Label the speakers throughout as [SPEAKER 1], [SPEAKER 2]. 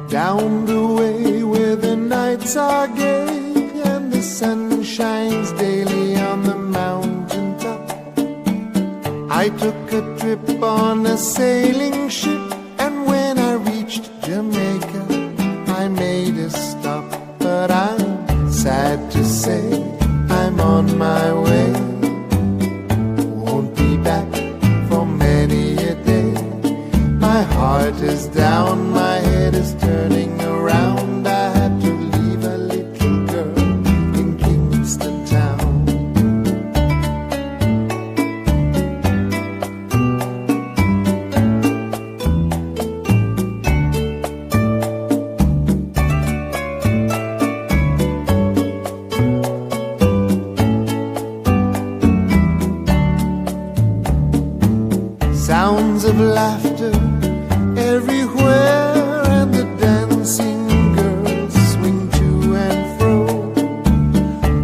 [SPEAKER 1] Down the way where the nights are gay and the sun shines daily on the mountain top, I took a trip on a sailing ship, and when I reached Jamaica I made a stop. But I'm sad to say I'm on my way, won't be back for many a day. My heart is down, my head is turning around. I had to leave a little girl in Kingston town. Sounds of laughter everywhere, and the dancing girls swing to and fro.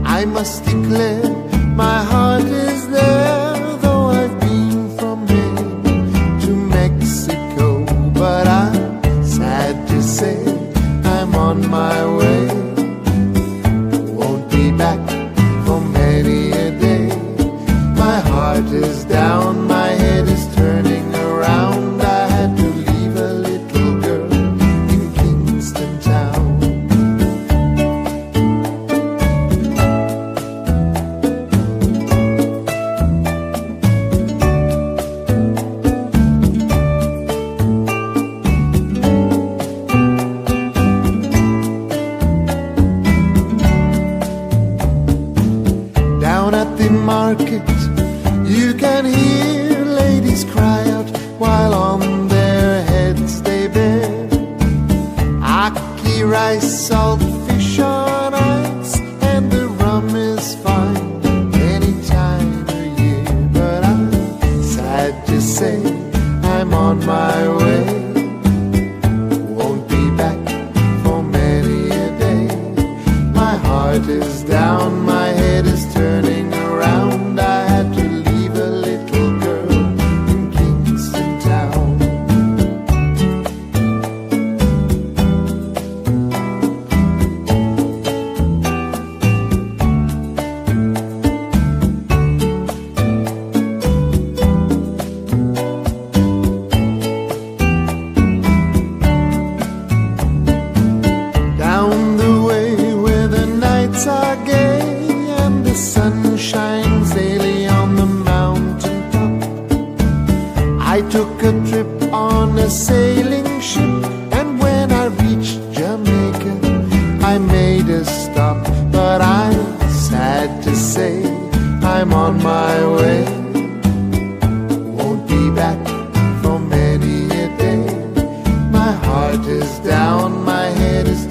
[SPEAKER 1] I must declare my heart is there, though I've been from Maine to Mexico. But I'm sad to say I'm on my way, won't be back for many a day. My heart is down, my head is turning around. I had to leave a little girl in Kingston town. Down at the market you can hear ladies cry out while on their heads they bear ackee rice, salt fish on ice, and the rum is fine any time of year. But I'm sad to say I'm on my way, won't be back for many a day. My heart is down, my head is turning around. I had to leave a little girl in Kingston town. Down the way where the nights are gay and the sun shines daily on the mountain top, I took a trip on a sailing ship, and when I reached Jamaica I made a stop. But I'm sad to say I'm on my way, won't be back for many a day. My heart is down, my head is